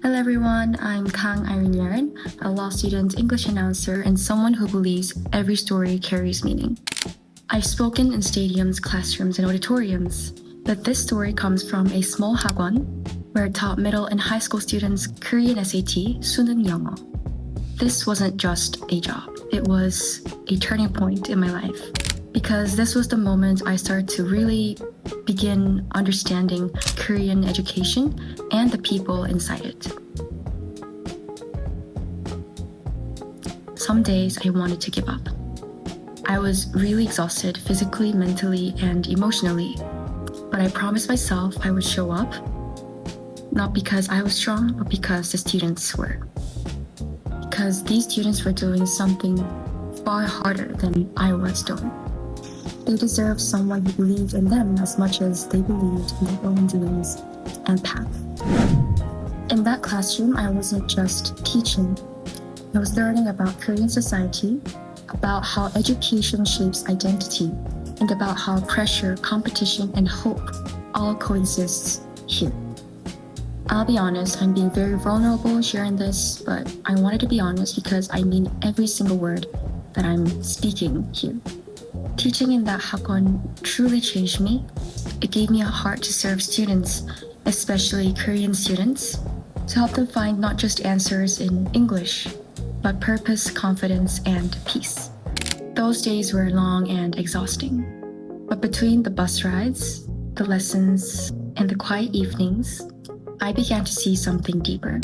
Hello everyone, I'm Kang Irene Yaren, a law student, English announcer, and someone who believes every story carries meaning. I've spoken in stadiums, classrooms, and auditoriums, but this story comes from a small 학원 where I taught middle and high school students Korean SAT, 수능 영어. This wasn't just a job, it was a turning point in my life. Because this was the moment I started to really begin understanding Korean education and the people inside it. Some days I wanted to give up. I was really exhausted physically, mentally, and emotionally. But I promised myself I would show up, not because I was strong, but because the students were. Because these students were doing something far harder than I was doing. They deserve someone who believed in them as much as they believed in their own dreams and path. In that classroom, I wasn't just teaching. I was learning about Korean society, about how education shapes identity, and about how pressure, competition, and hope all coexists here. I'll be honest, I'm being very vulnerable sharing this, but I wanted to be honest because I mean every single word that I'm speaking here. Teaching in that 학원 truly changed me. It gave me a heart to serve students, especially Korean students, to help them find not just answers in English, but purpose, confidence, and peace. Those days were long and exhausting. But between the bus rides, the lessons, and the quiet evenings, I began to see something deeper.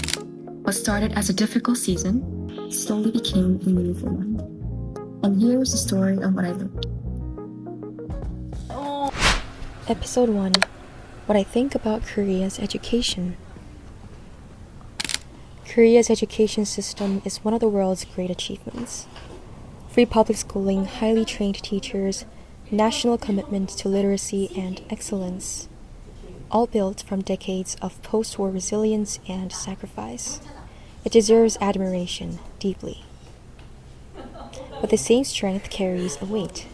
What started as a difficult season slowly became a meaningful one. And here's the story of what I learned. Episode 1. What I think about Korea's education. Korea's education system is one of the world's great achievements. Free public schooling, highly trained teachers, national commitment to literacy and excellence, all built from decades of post-war resilience and sacrifice. It deserves admiration deeply. But the same strength carries a weight.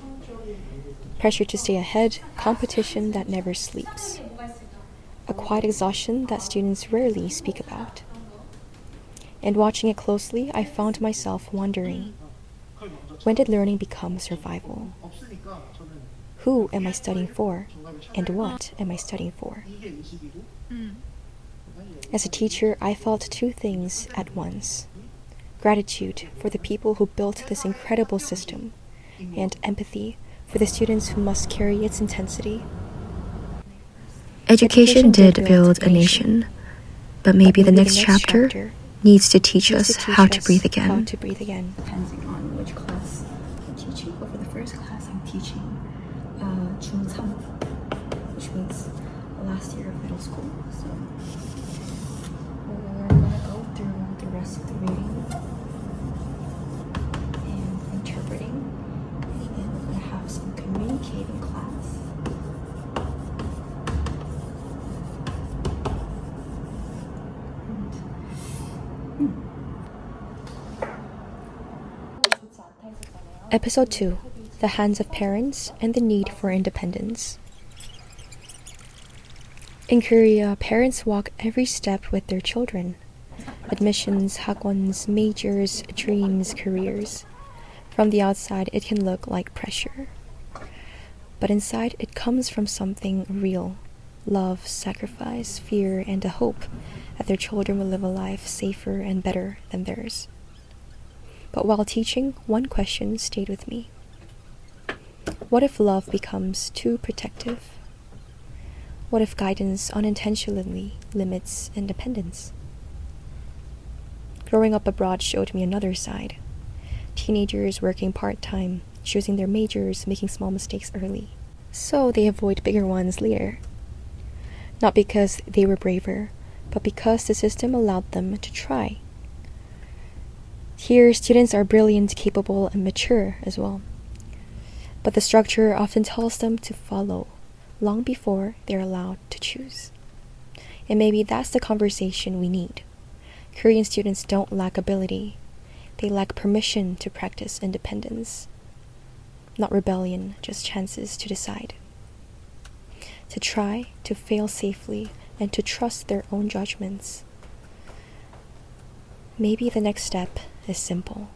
Pressure to stay ahead, competition that never sleeps. A quiet exhaustion that students rarely speak about. And watching it closely, I found myself wondering, when did learning become survival? Who am I studying for? And what am I studying for? As a teacher, I felt two things at once. Gratitude for the people who built this incredible system, and empathy for the students who must carry its intensity. Education did build a nation, but maybe the next chapter needs to teach us how to breathe again. Depending on which class I'm teaching, but for the first class I'm teaching 중3, which means the last year of middle school. So we're gonna go through the rest of the reading and interpreting, and then we're gonna have some communicating class. Episode 2. The Hands of Parents and the Need for Independence. In Korea, parents walk every step with their children. Admissions, 학원s, majors, dreams, careers. From the outside, it can look like pressure. But inside, it comes from something real. Love, sacrifice, fear, and a hope that their children will live a life safer and better than theirs. But while teaching, one question stayed with me. What if love becomes too protective? What if guidance unintentionally limits independence? Growing up abroad showed me another side. Teenagers working part-time, choosing their majors, making small mistakes early. So they avoid bigger ones later. Not because they were braver, but because the system allowed them to try. Here, students are brilliant, capable, and mature as well. But the structure often tells them to follow long before they're allowed to choose. And maybe that's the conversation we need. Korean students don't lack ability. They lack permission to practice independence. Not rebellion, just chances to decide. To try, to fail safely, and to trust their own judgments. Maybe the next step is simple.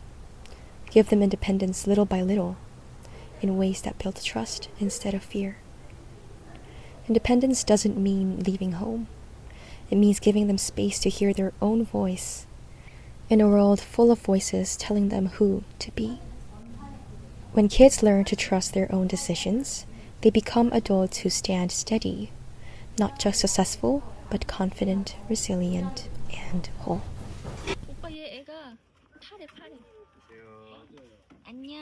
Give them independence little by little, in ways that build trust instead of fear. Independence doesn't mean leaving home. It means giving them space to hear their own voice in a world full of voices telling them who to be. When kids learn to trust their own decisions, they become adults who stand steady, not just successful, but confident, resilient, and whole. 오빠 얘 애가 파래. 안녕.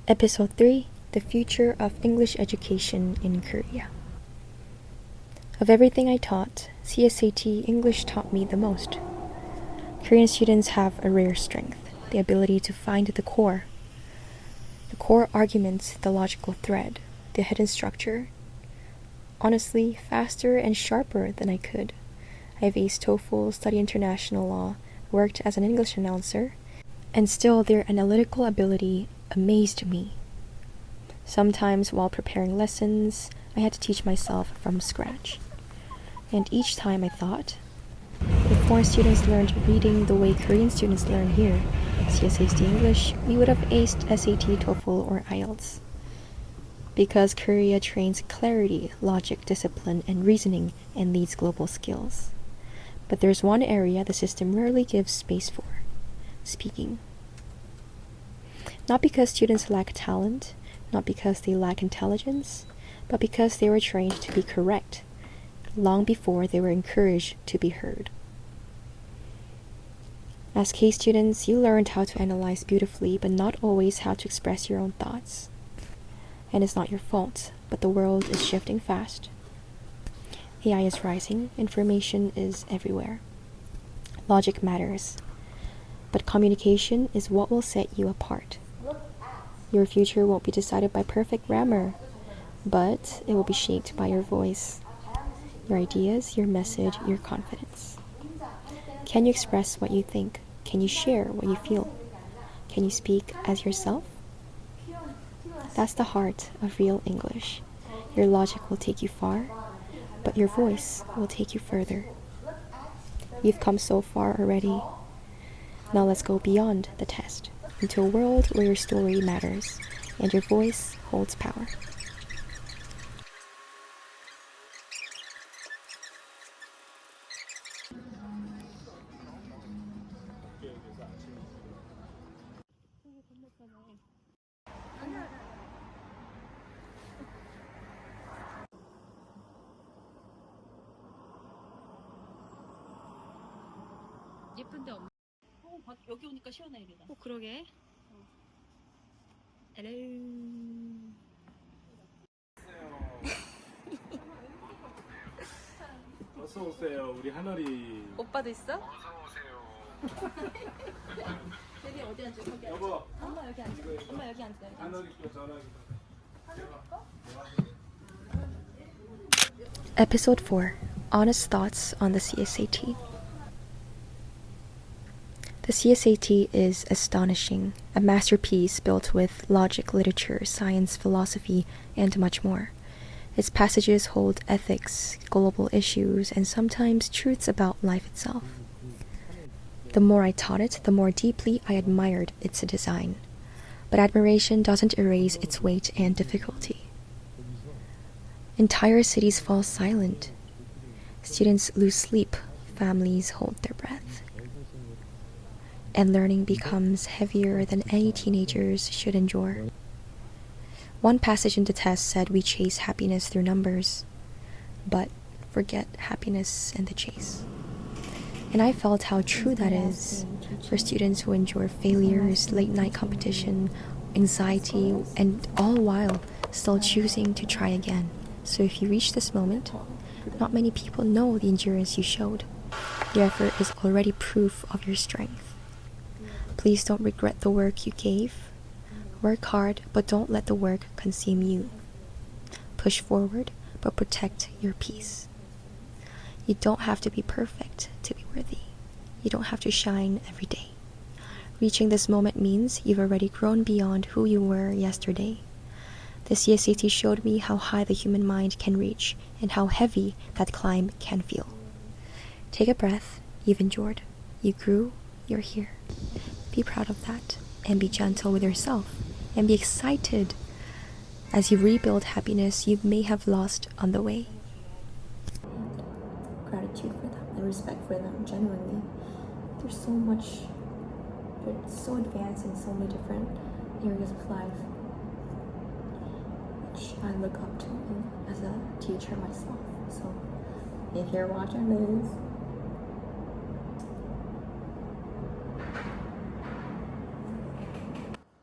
Episode 3: The Future of English Education in Korea. Of everything I taught, CSAT English taught me the most. Korean students have a rare strength, the ability to find the core arguments, the logical thread, the hidden structure. Honestly, faster and sharper than I could. I've aced TOEFL, studied international law, worked as an English announcer, and still their analytical ability amazed me. Sometimes while preparing lessons, I had to teach myself from scratch. And each time I thought, if foreign students learned reading the way Korean students learn here, CSAT English, we would have aced SAT, TOEFL, or IELTS. Because Korea trains clarity, logic, discipline, and reasoning and leads global skills. But there's one area the system rarely gives space for: speaking. Not because students lack talent, not because they lack intelligence, but because they were trained to be correct, long before they were encouraged to be heard. As K students, you learned how to analyze beautifully, but not always how to express your own thoughts. And it's not your fault, but the world is shifting fast. AI is rising, information is everywhere. Logic matters, but communication is what will set you apart. Your future won't be decided by perfect grammar, but it will be shaped by your voice, your ideas, your message, your confidence. Can you express what you think? Can you share what you feel? Can you speak as yourself? That's the heart of real English. Your logic will take you far, but your voice will take you further. You've come so far already. Now let's go beyond the test, into a world where your story matters and your voice holds power. 예쁜데 엄마. 여기 오니까 시원해 여기가. 그러게. 어서 오세요, 우리 하늘이. 오빠도 있어? 어서 오세요. 여기 어디 앉아? 거기 앉아. 여보. 엄마 여기 앉아. 엄마 여기 앉아. 하늘이 또 전화기. Episode 4: Honest Thoughts on the CSAT. The CSAT is astonishing, a masterpiece built with logic, literature, science, philosophy, and much more. Its passages hold ethics, global issues, and sometimes truths about life itself. The more I taught it, the more deeply I admired its design. But admiration doesn't erase its weight and difficulty. Entire cities fall silent. Students lose sleep, families hold their breath. And learning becomes heavier than any teenagers should endure. One passage in the test said we chase happiness through numbers, but forget happiness in the chase. And I felt how true that is for students who endure failures, late-night competition, anxiety, and all while still choosing to try again. So if you reach this moment, not many people know the endurance you showed. Your effort is already proof of your strength. Please don't regret the work you gave. Work hard, but don't let the work consume you. Push forward, but protect your peace. You don't have to be perfect to be worthy. You don't have to shine every day. Reaching this moment means you've already grown beyond who you were yesterday. The CSAT showed me how high the human mind can reach and how heavy that climb can feel. Take a breath. You've endured. You grew. You're here. Be proud of that and be gentle with yourself and be excited as you rebuild happiness you may have lost on the way. Gratitude for them and respect for them, genuinely. There's so much, they're so advanced in so many different areas of life, which I look up to as a teacher myself. So if you're watching this,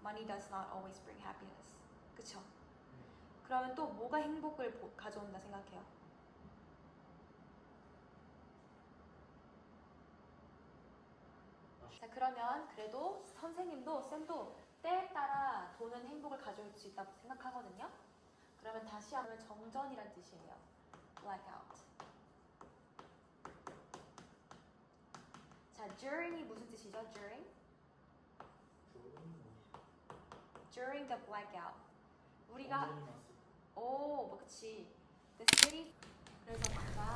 money does not always bring happiness. 그쵸? 그러면 또 뭐가 행복을 가져온다 생각해요? 자, 그러면 그래도 선생님도 쌤도 때에 따라 돈은 행복을 가져올 수 있다고 생각하거든요. 그러면 다시 한번 정전이란 뜻이에요. blackout. 자, during이 무슨 뜻이죠? during the blackout. 우리가 그치. The city.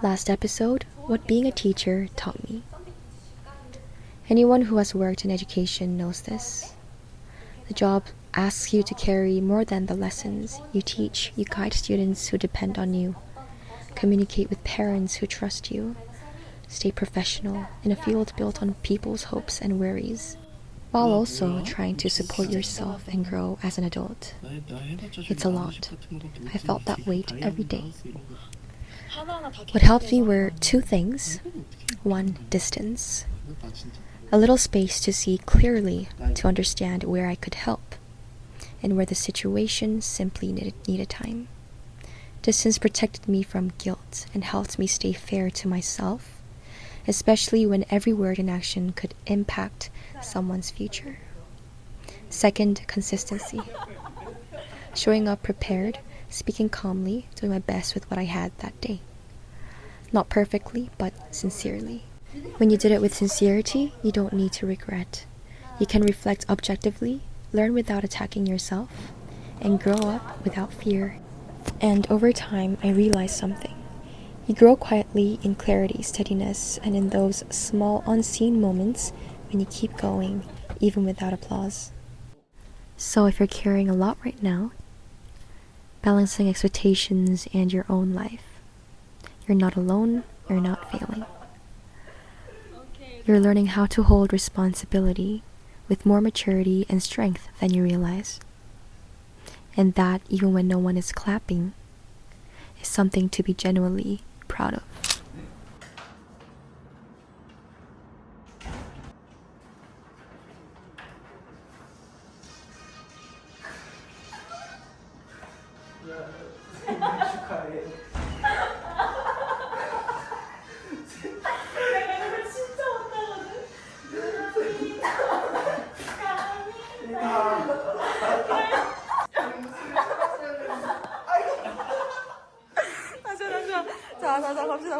Last episode, what being a teacher taught me. Anyone who has worked in education knows this. The job asks you to carry more than the lessons. You teach, you guide students who depend on you, communicate with parents who trust you, stay professional in a field built on people's hopes and worries, while also trying to support yourself and grow as an adult. It's a lot. I felt that weight every day. What helped me were two things. One, distance. A little space to see clearly, to understand where I could help, and where the situation simply needed time. Distance protected me from guilt and helped me stay fair to myself, especially when every word and action could impact someone's future. Second, consistency. Showing up prepared, speaking calmly, doing my best with what I had that day. Not perfectly, but sincerely. When you did it with sincerity, you don't need to regret. You can reflect objectively, learn without attacking yourself, and grow up without fear. And over time, I realized something. You grow quietly in clarity, steadiness, and in those small unseen moments when you keep going, even without applause. So if you're carrying a lot right now, balancing expectations and your own life, you're not alone, you're not failing. You're learning how to hold responsibility with more maturity and strength than you realize. And that, even when no one is clapping, is something to be genuinely proud of.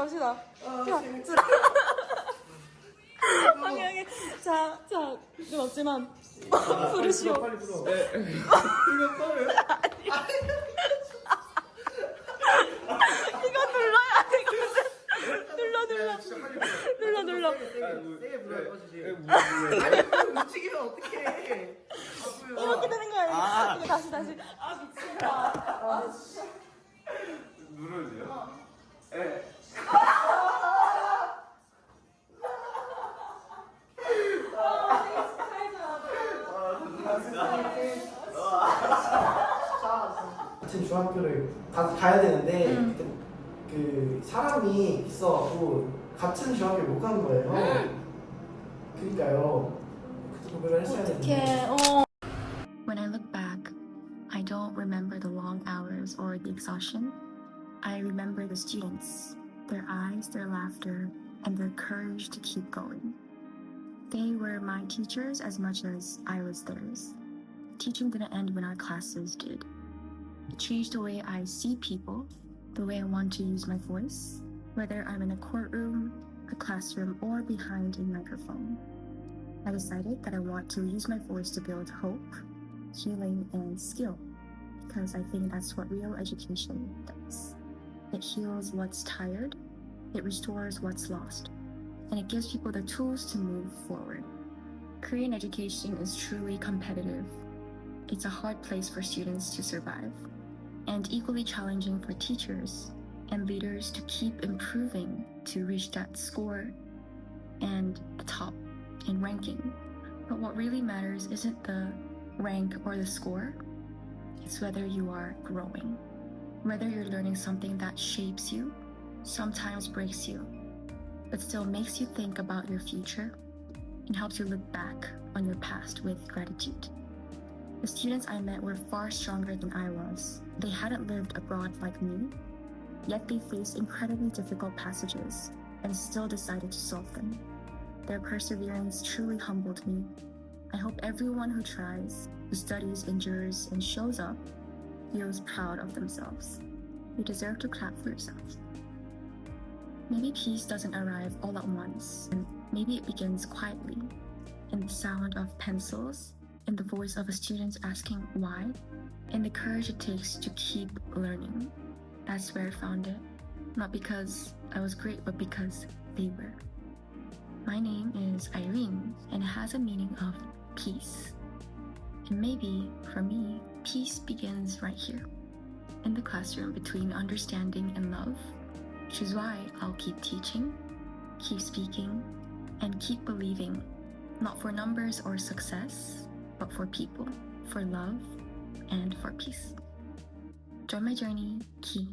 갑시다. 방향에 자, 없지만 부르시오. 빨리 불러. 이거 눌러야 돼. 눌러. 세게 불러요, 꺼지지. 움직이면 어떡해. 이렇게 되는 거 아니야? 이거 다시. 미친다. 눌러야 돼요? 네. 같은 중학교를 가야 되는데 그때 그 사람이 있어갖고 같은 중학교를 못 간 거예요. 그러니까요. 그때 고백을 했어야 되는데. When I look back, I don't remember the long hours or the exhaustion. I remember the students, their eyes, their laughter, and their courage to keep going. They were my teachers as much as I was theirs. Teaching didn't end when our classes did. It changed the way I see people, the way I want to use my voice, whether I'm in a courtroom, a classroom, or behind a microphone. I decided that I want to use my voice to build hope, healing, and skill, because I think that's what real education does. It heals what's tired, it restores what's lost, and it gives people the tools to move forward. Korean education is truly competitive. It's a hard place for students to survive, and equally challenging for teachers and leaders to keep improving to reach that score and the top in ranking. But what really matters isn't the rank or the score, it's whether you are growing, whether you're learning something that shapes you, sometimes breaks you, but still makes you think about your future and helps you look back on your past with gratitude. The students I met were far stronger than I was. They hadn't lived abroad like me, yet they faced incredibly difficult passages and still decided to solve them. Their perseverance truly humbled me. I hope everyone who tries, who studies, endures, and shows up feels proud of themselves. You deserve to clap for yourself. Maybe peace doesn't arrive all at once, and maybe it begins quietly, in the sound of pencils, in the voice of a student asking why, and the courage it takes to keep learning. That's where I found it. Not because I was great, but because they were. My name is Irene, and it has a meaning of peace. And maybe, for me, peace begins right here, in the classroom between understanding and love, which is why I'll keep teaching, keep speaking, and keep believing, not for numbers or success, but for people, for love, and for peace. Join my journey, Key.